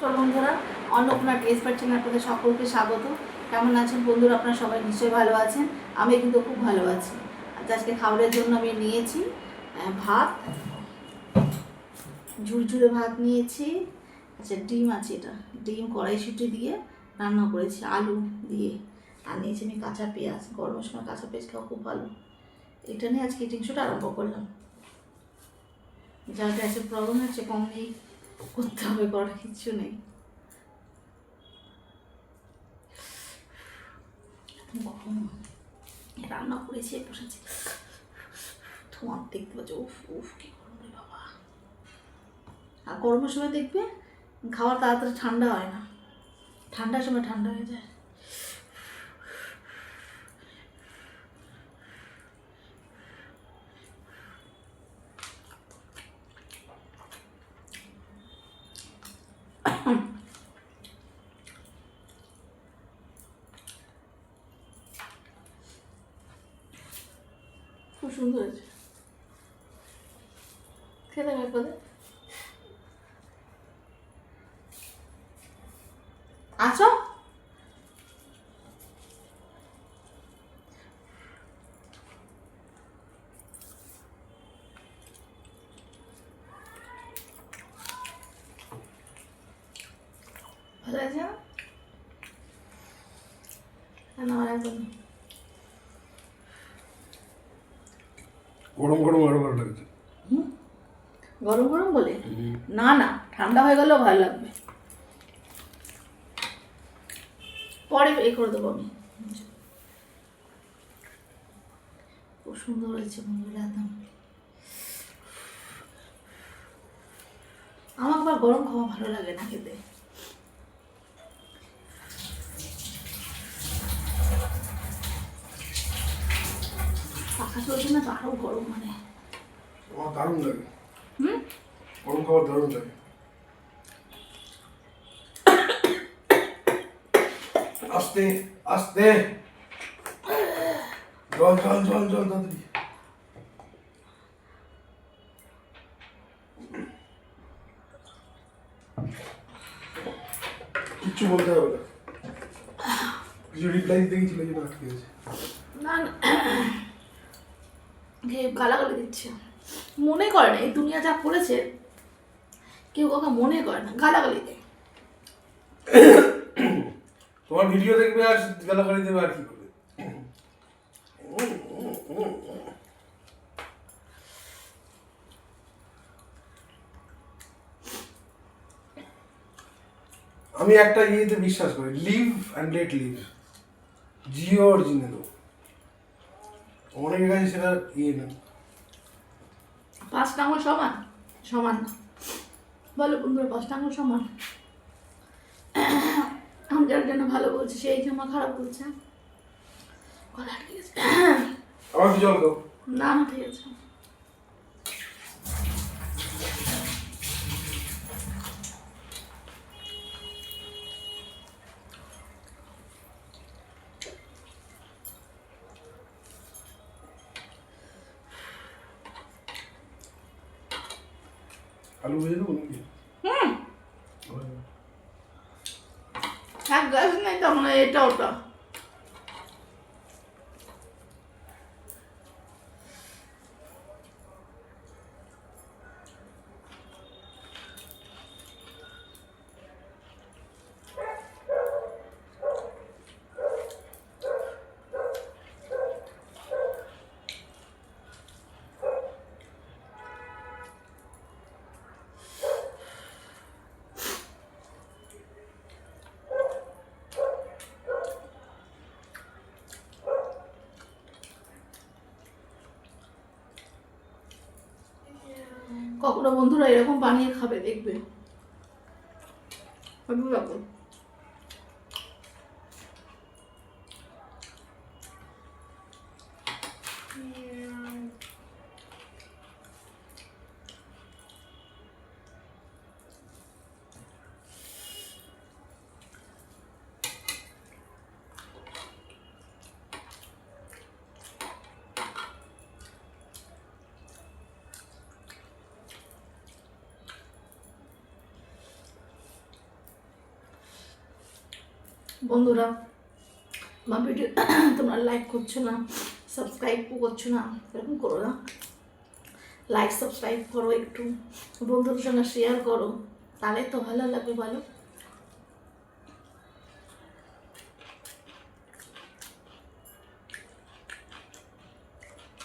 বন্ধুরা, অন্নপূর্ণা টেস্ট বার চ্যানেল আপনাদের সকলকে স্বাগত। কেমন আছেন বন্ধুরা? আপনারা সবাই নিশ্চয়ই ভালো আছেন। আমি কিন্তু খুব ভালো আছি। আজকে খাবারের জন্য আমি নিয়েছি ভাত, ঝুরঝুরে ভাত নিয়েছি। আচ্ছা, ডিম আছে, এটা ডিম কড়াইশুঁটি দিয়ে রান্না করেছি আলু দিয়ে। আর নিয়েছি আমি কাঁচা পেঁয়াজ, গরমের সময় কাঁচা পেঁয়াজ খাওয়া খুব ভালো। এটা নিয়ে আজকে ইটিং শোটা আরম্ভ করলাম। যার গ্যাসের প্রবলেম হচ্ছে কম নেই, করতে হবে, করার কিচ্ছু নেই। রান্না করেছি, বসেছি, ধোঁয়া দেখতে পাচ্ছ, উফ উফ কি গরম রে বাবা। আর গরমের সময় দেখবে খাবার তাড়াতাড়ি ঠান্ডা হয় না, ঠান্ডার সময় ঠান্ডা হয়ে যায়। খুব সুন্দর হয়েছে, খেতে হবে। আছো? ভালো আছে না? একদম গরম গরম আরো ভালো লাগছে। গরম গরম বলে না, না ঠান্ডা হয়ে গেলেও ভালো লাগবে, পরে এ করে দেবো আমি। খুব সুন্দর হয়েছে বন্ধুরা, একদম। আমার আবার গরম খাওয়া ভালো লাগে না খেতে। পাখা চলছে না তো আরও গরম, মানে আমার দারুণ লাগে। হুম, গরম খাবার দারুণ লাগে। আস্তে আস্তে, জল জল জল জল তাড়াতাড়ি। কিচ্ছু বলতে হবে না, কিছু রিপ্লাই দিতে গেছিল যেটা আটকে গেছে। না না, গালাগালি দিচ্ছে, মনে করে না এই দুনিয়া যা করেছে, কেউ কাউকে মনে করে না, গালাগালি দেয়। তোমার ভিডিও দেখবে আর গালাগালি দেবে আর কি করে? আমি একটা ইয়েতে বিশ্বাস করি, লিভ অ্যান্ড লেট লিভ, জিও অরিজিনাল। অনেকের কাছে সেটা ইয়ে না। পাঁচটা আঙুল সমান সমান না, বলো বন্ধুরা, পাঁচটা আঙুল সমান? আমি যার জন্য ভালো বলছি সেই জন্য খারাপ বলছে, গলা আটকে গেছে। আবার কি জল খাও? না না, ঠিক আছে। আলু ভেজে দেবো নাকি? এক গ্লাস নেই তো, মানে এটা ওটা। কখনো বন্ধুরা এরকম বানিয়ে খাবে, দেখবে ভালো লাগবে। বন্ধুরা আমার ভিডিও তোমরা লাইক করছো না, সাবস্ক্রাইব করছো না, এরকম করো না। লাইক সাবস্ক্রাইব করো, একটু বন্ধুদের সঙ্গে শেয়ার করো, তাহলে তো ভালো লাগবে বলো।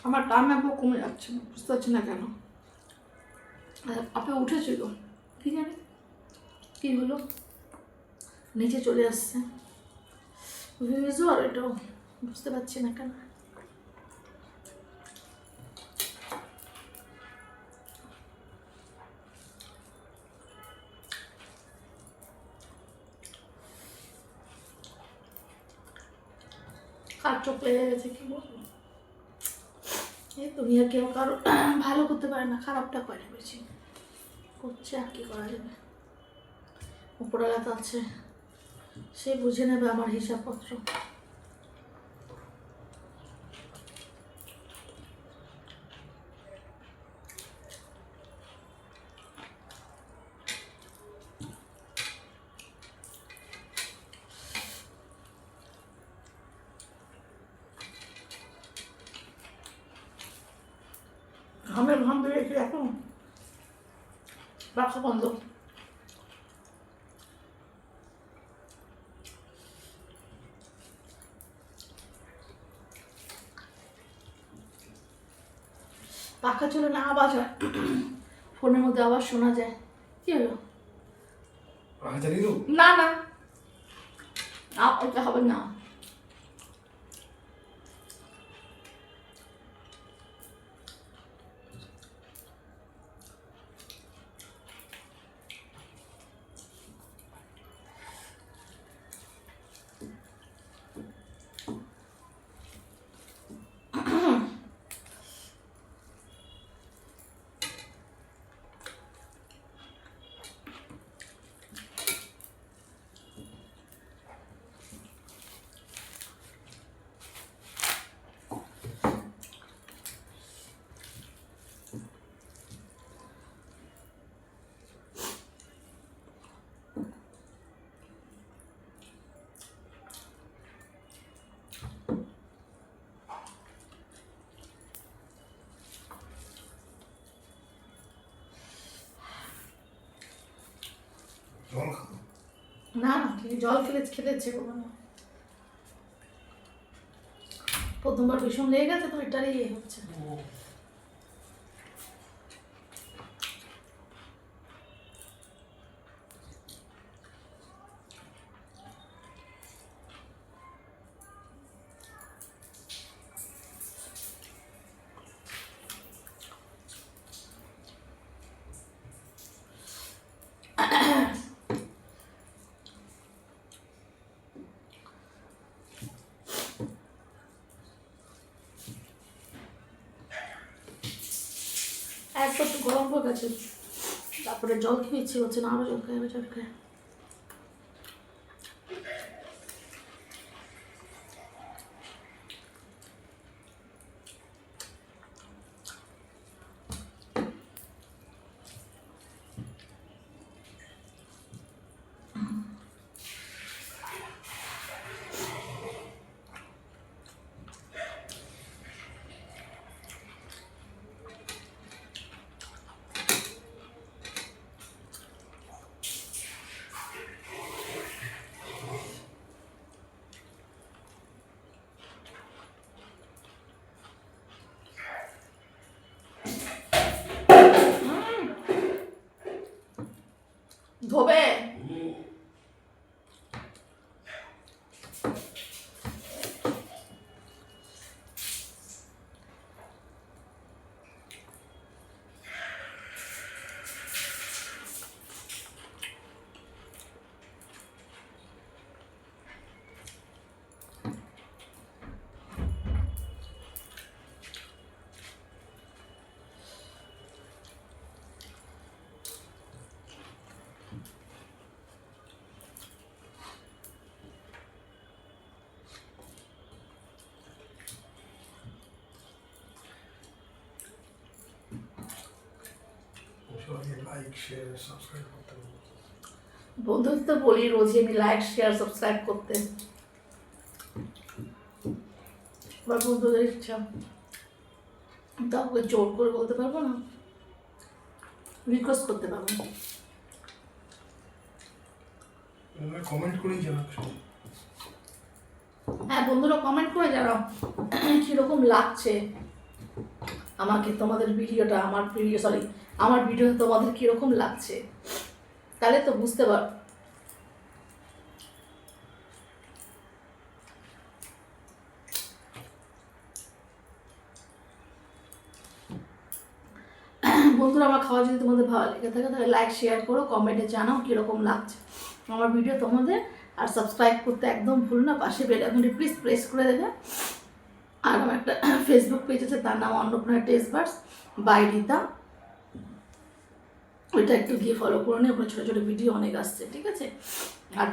আমার টার্ম এত কমে যাচ্ছে না, বুঝতে পারছি না কেন। আপে উঠেছিল, কি জানি কী হলো, নিচে চলে আসছে ভিউজও, এটাও বুঝতে পারছি না কেন। কার চোখ লেগে গেছে কি বলবো, এই দুনিয়া কেউ কারো ভালো করতে পারে না, খারাপটা করে বেশি করছে, আর কি করা যাবে। উপরওয়ালা তো আছে, সে বুঝে নেবে আমার হিসাবপত্র। ঘামের ঘাম বেরিয়েছে এখন, রাখা বন্ধ। পাখা চলে না আওয়াজ হয়, ফোনের মধ্যে আওয়াজ শোনা যায়। কি হলো? না না, ওটা হবে না। না না, জল খেতে ইচ্ছে করবো না। প্রথমবার ভীষণ লেগে গেছে তো, এটারই ইয়ে হচ্ছে। একবার একটু গরম হয়ে গেছে, তারপরে জল খেয়ে ইচ্ছে হচ্ছে না, আরো জল খাই, জল খাই। ধোবে লাইক শেয়ার সাবস্ক্রাইব করতে হবে। বন্ধুদের তো বলি রোজই আমি লাইক শেয়ার সাবস্ক্রাইব করতে, বা বন্ধুদের ইচ্ছা কাউকে জোর করে বলতে পারবো না, রিকোয়েস্ট করতে পারবো না। কমেন্ট করেই জানাও। হ্যাঁ বন্ধুরা কমেন্ট করে জানাও কীরকম লাগছে আমাকে তোমাদের ভিডিওটা, আমার ভিডিও তোমাদের কীরকম লাগছে, তাহলে তো বুঝতে পার। বন্ধুরা আমার খাওয়া যদি তোমাদের ভালো লেগে থাকে তাহলে লাইক শেয়ার করো, কমেন্টে জানাও কীরকম লাগছে আমার ভিডিও তোমাদের। আর সাবস্ক্রাইব করতে একদম ভুল না, পাশে বেল আইকনটি প্লিজ প্রেস করে দেবে। আর আমার একটা ফেসবুক পেজ আছে, তার নাম Annapurna taste buds by Rita, ওইটা একটু গিয়ে ফলো করে নিই, ওখানে ছোটো ছোটো ভিডিও অনেক আসছে, ঠিক আছে। আর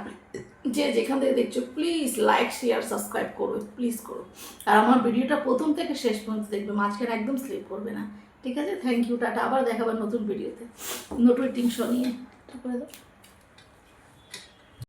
যে যেখান থেকে দেখছো প্লিজ লাইক শেয়ার সাবস্ক্রাইব করো, প্লিজ করো। আর আমার ভিডিওটা প্রথম থেকে শেষ পর্যন্ত দেখবে, মাঝখানে একদম স্লিপ করবে না, ঠিক আছে। থ্যাংক ইউ, টাটা, আবার দেখাবার নতুন ভিডিওতে নতুন টিংশো নিয়ে, ঠিক করে দাও।